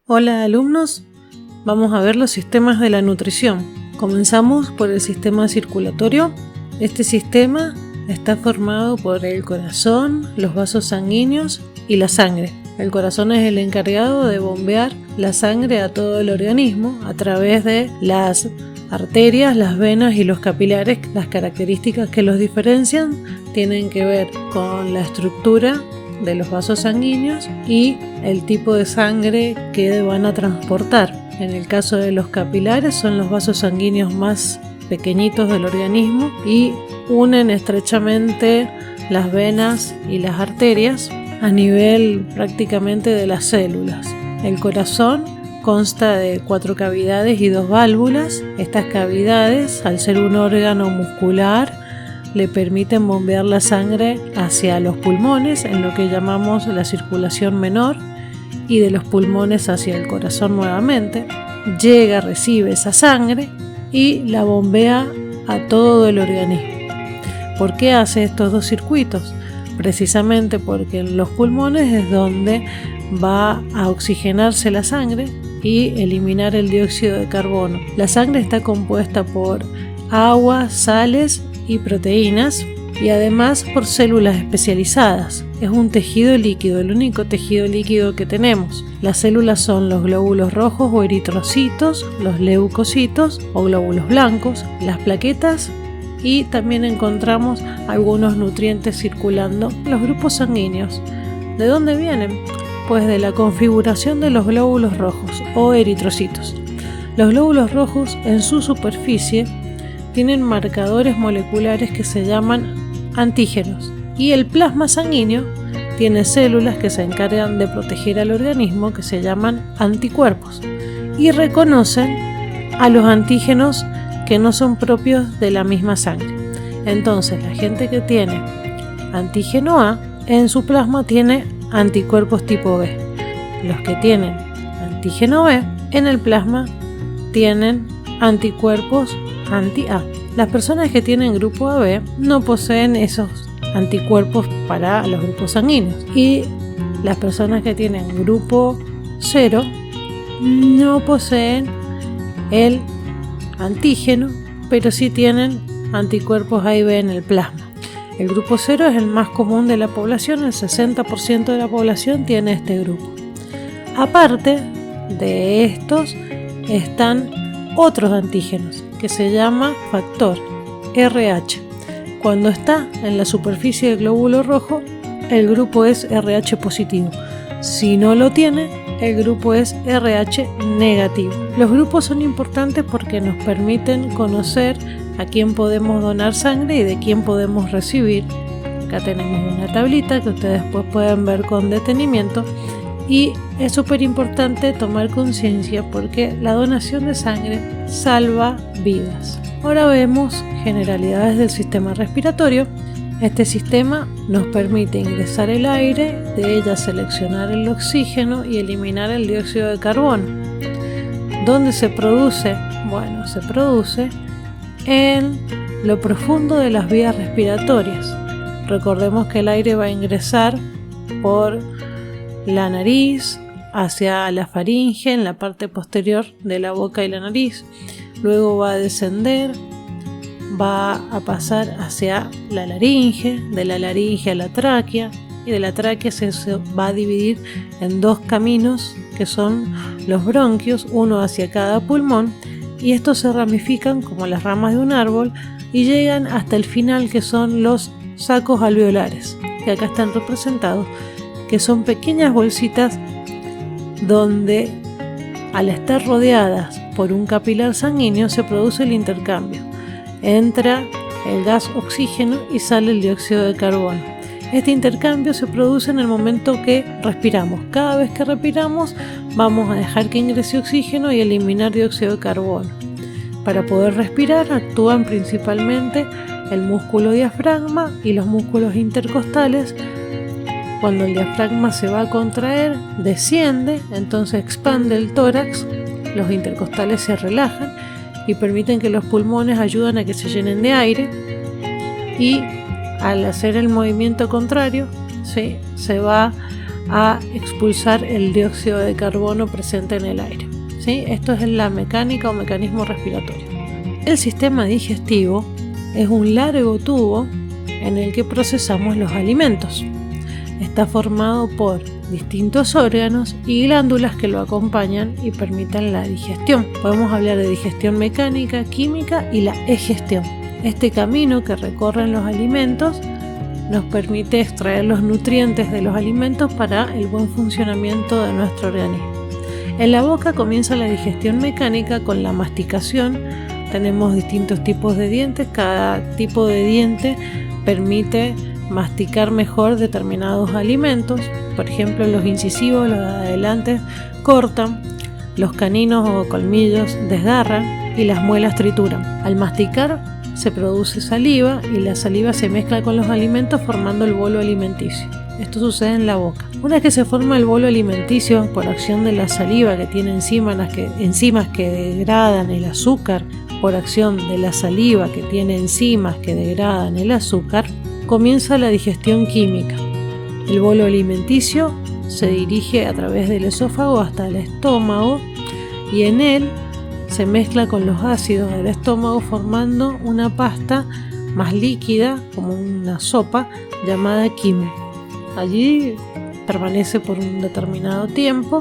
Hola alumnos, vamos a ver los sistemas de la nutrición. Comenzamos por el sistema circulatorio. Este sistema está formado por el corazón, los vasos sanguíneos y la sangre. El corazón es el encargado de bombear la sangre a todo el organismo a través de las arterias, las venas y los capilares. Las características que los diferencian tienen que ver con la estructura de los vasos sanguíneos y el tipo de sangre que van a transportar. En el caso de los capilares son los vasos sanguíneos más pequeñitos del organismo y unen estrechamente las venas y las arterias a nivel prácticamente de las células. El corazón consta de 4 cavidades y 2 válvulas. Estas cavidades, al ser un órgano muscular, le permiten bombear la sangre hacia los pulmones, en lo que llamamos la circulación menor, y de los pulmones hacia el corazón nuevamente. Llega, recibe esa sangre y la bombea a todo el organismo. ¿Por qué hace estos dos circuitos? Precisamente porque en los pulmones es donde va a oxigenarse la sangre y eliminar el dióxido de carbono. La sangre está compuesta por agua, sales y proteínas, y además por células especializadas. Es un tejido líquido, el único tejido líquido que tenemos. Las células son los glóbulos rojos o eritrocitos, los leucocitos o glóbulos blancos, las plaquetas, y también encontramos algunos nutrientes circulando en los grupos sanguíneos. ¿De dónde vienen? Pues de la configuración de los glóbulos rojos o eritrocitos. Los glóbulos rojos en su superficie tienen marcadores moleculares que se llaman antígenos, y el plasma sanguíneo tiene células que se encargan de proteger al organismo, que se llaman anticuerpos, y reconocen a los antígenos que no son propios de la misma sangre. Entonces, la gente que tiene antígeno A en su plasma tiene anticuerpos tipo B. Los que tienen antígeno B en el plasma tienen anticuerpos anti-A. Las personas que tienen grupo AB no poseen esos anticuerpos para los grupos sanguíneos, y las personas que tienen grupo 0 no poseen el antígeno, pero sí tienen anticuerpos A y B en el plasma. El grupo 0 es el más común de la población, el 60% de la población tiene este grupo. Aparte de estos están otros antígenos que se llama factor RH. Cuando está en la superficie del glóbulo rojo, el grupo es RH positivo. Si no lo tiene, el grupo es RH negativo. Los grupos son importantes porque nos permiten conocer a quién podemos donar sangre y de quién podemos recibir. Acá tenemos una tablita que ustedes después pueden ver con detenimiento. Y es súper importante tomar conciencia porque la donación de sangre salva vidas. Ahora vemos generalidades del sistema respiratorio. Este sistema nos permite ingresar el aire, de ella seleccionar el oxígeno y eliminar el dióxido de carbono. ¿Dónde se produce? Bueno, se produce en lo profundo de las vías respiratorias. Recordemos que el aire va a ingresar por la nariz hacia la faringe, en la parte posterior de la boca y la nariz. Luego va a descender, va a pasar hacia la laringe, de la laringe a la tráquea, y de la tráquea se va a dividir en 2 caminos que son los bronquios, uno hacia cada pulmón, y estos se ramifican como las ramas de un árbol y llegan hasta el final, que son los sacos alveolares, que acá están representados, que son pequeñas bolsitas donde, al estar rodeadas por un capilar sanguíneo, se produce el intercambio. Entra el gas oxígeno y sale el dióxido de carbono. Este intercambio se produce en el momento que respiramos. Cada vez que respiramos vamos a dejar que ingrese oxígeno y eliminar dióxido de carbono. Para poder respirar actúan principalmente el músculo diafragma y los músculos intercostales. Cuando el diafragma se va a contraer, desciende, entonces expande el tórax, los intercostales se relajan y permiten que los pulmones ayuden a que se llenen de aire, y al hacer el movimiento contrario se va a expulsar el dióxido de carbono presente en el aire, ¿sí? Esto es la mecánica o mecanismo respiratorio. El sistema digestivo es un largo tubo en el que procesamos los alimentos. Está formado por distintos órganos y glándulas que lo acompañan y permiten la digestión. Podemos hablar de digestión mecánica, química y la egestión. Este camino que recorren los alimentos nos permite extraer los nutrientes de los alimentos para el buen funcionamiento de nuestro organismo. En la boca comienza la digestión mecánica con la masticación. Tenemos distintos tipos de dientes, cada tipo de diente permite masticar mejor determinados alimentos. Por ejemplo, los incisivos, los de adelante, cortan, los caninos o colmillos desgarran y las muelas trituran. Al masticar se produce saliva y la saliva se mezcla con los alimentos formando el bolo alimenticio. Esto sucede en la boca. Una vez que se forma el bolo alimenticio por acción de la saliva que tiene enzimas que degradan el azúcar, por acción de la saliva que tiene enzimas que degradan el azúcar, comienza la digestión química. El bolo alimenticio se dirige a través del esófago hasta el estómago y en él se mezcla con los ácidos del estómago formando una pasta más líquida, como una sopa, llamada quimo. Allí permanece por un determinado tiempo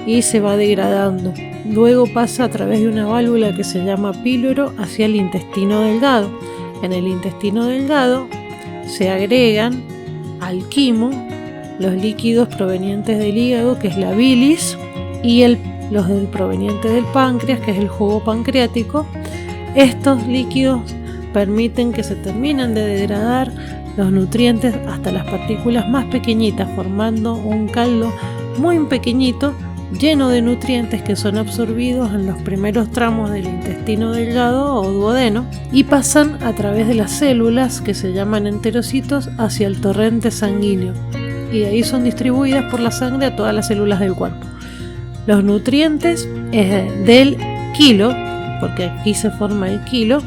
y se va degradando. Luego pasa a través de una válvula que se llama píloro hacia el intestino delgado. En el intestino delgado se agregan al quimo los líquidos provenientes del hígado, que es la bilis, y los provenientes del páncreas, que es el jugo pancreático. Estos líquidos permiten que se terminen de degradar los nutrientes hasta las partículas más pequeñitas, formando un caldo muy pequeñito lleno de nutrientes que son absorbidos en los primeros tramos del intestino delgado o duodeno y pasan a través de las células que se llaman enterocitos hacia el torrente sanguíneo y de ahí son distribuidas por la sangre a todas las células del cuerpo. Los nutrientes del kilo, porque aquí se forma el kilo,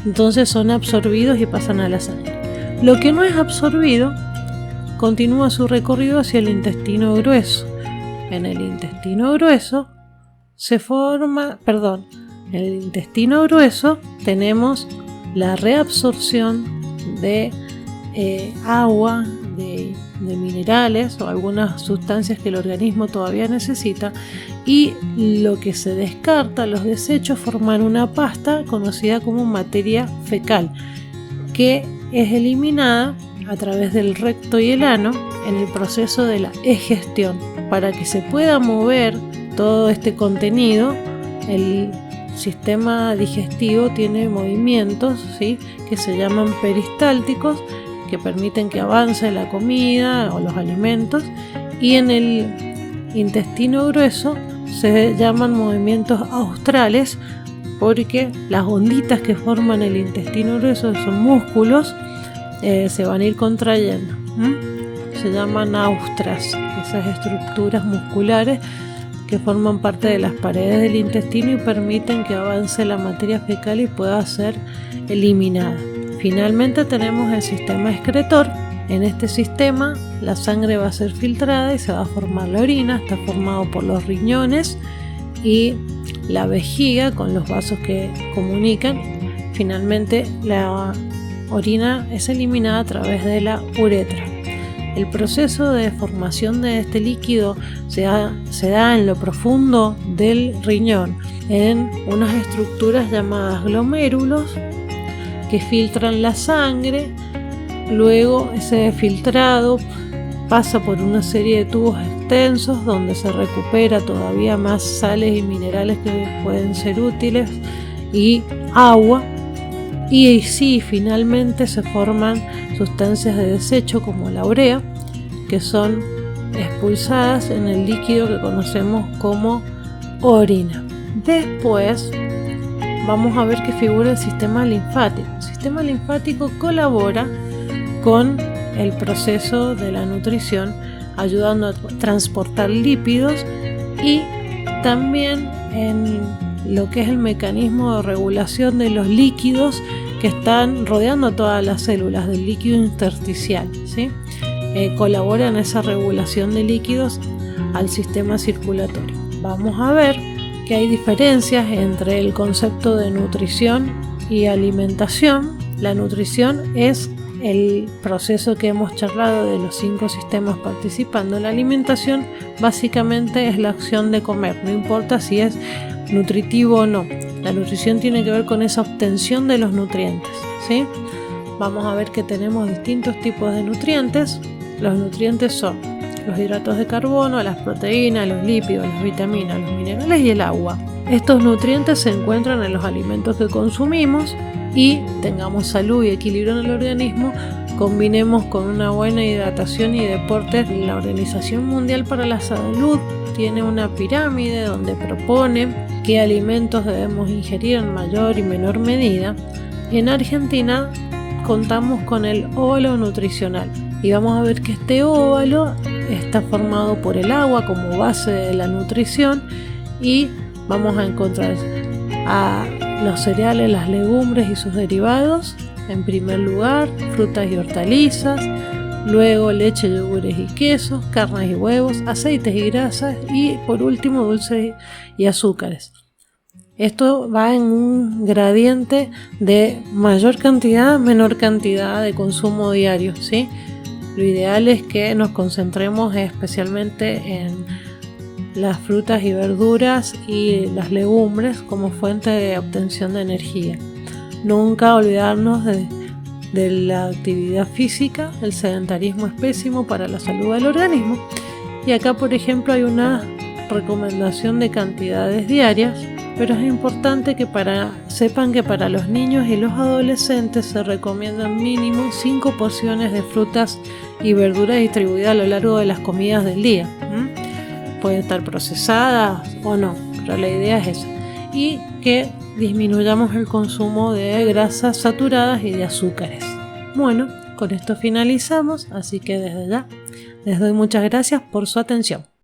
entonces son absorbidos y pasan a la sangre. Lo que no es absorbido continúa su recorrido hacia el intestino grueso. En el intestino grueso en el intestino grueso tenemos la reabsorción de agua, de minerales o algunas sustancias que el organismo todavía necesita, y lo que se descarta, los desechos, forman una pasta conocida como materia fecal, que es eliminada a través del recto y el ano en el proceso de la egestión. Para que se pueda mover todo este contenido, el sistema digestivo tiene movimientos, ¿sí?, que se llaman peristálticos, que permiten que avance la comida o los alimentos, y en el intestino grueso se llaman movimientos australes porque las onditas que forman el intestino grueso, son músculos, se van a ir contrayendo. Se llaman austras, esas estructuras musculares que forman parte de las paredes del intestino y permiten que avance la materia fecal y pueda ser eliminada. Finalmente tenemos el sistema excretor. En este sistema la sangre va a ser filtrada y se va a formar la orina. Está formado por los riñones y la vejiga con los vasos que comunican. Finalmente la orina es eliminada a través de la uretra. El proceso de formación de este líquido se da en lo profundo del riñón, en unas estructuras llamadas glomérulos que filtran la sangre. Luego ese filtrado pasa por una serie de tubos extensos donde se recupera todavía más sales y minerales que pueden ser útiles y agua. Y sí, finalmente se forman sustancias de desecho como la urea, que son expulsadas en el líquido que conocemos como orina. Después vamos a ver que figura el sistema linfático. El sistema linfático colabora con el proceso de la nutrición, ayudando a transportar lípidos y también en lo que es el mecanismo de regulación de los líquidos que están rodeando todas las células del líquido intersticial, ¿sí? colabora en esa regulación de líquidos al sistema circulatorio. Vamos a ver que hay diferencias entre el concepto de nutrición y alimentación. La nutrición es el proceso que hemos charlado de los 5 sistemas participando. La alimentación básicamente es la acción de comer, no importa si es nutritivo o no. La nutrición tiene que ver con esa obtención de los nutrientes, ¿sí? Vamos a ver que tenemos distintos tipos de nutrientes. Los nutrientes son los hidratos de carbono, las proteínas, los lípidos, las vitaminas, los minerales y el agua. Estos nutrientes se encuentran en los alimentos que consumimos y tengamos salud y equilibrio en el organismo, combinemos con una buena hidratación y deportes. La Organización Mundial para la Salud tiene una pirámide donde propone qué alimentos debemos ingerir en mayor y menor medida. En Argentina contamos con el óvalo nutricional y vamos a ver que este óvalo está formado por el agua como base de la nutrición y vamos a encontrar a los cereales, las legumbres y sus derivados en primer lugar, frutas y hortalizas, luego leche, yogures y quesos, carnes y huevos, aceites y grasas y por último dulces y azúcares. Esto va en un gradiente de mayor cantidad, menor cantidad de consumo diario, ¿sí? Lo ideal es que nos concentremos especialmente en las frutas y verduras y las legumbres como fuente de obtención de energía. Nunca olvidarnos de la actividad física. El sedentarismo es pésimo para la salud del organismo. Y acá, por ejemplo, hay una recomendación de cantidades diarias, pero es importante que sepan que para los niños y los adolescentes se recomiendan mínimo 5 porciones de frutas y verduras distribuidas a lo largo de las comidas del día. Pueden estar procesadas o no, pero la idea es esa. Y que disminuyamos el consumo de grasas saturadas y de azúcares. Bueno, con esto finalizamos, así que desde ya les doy muchas gracias por su atención.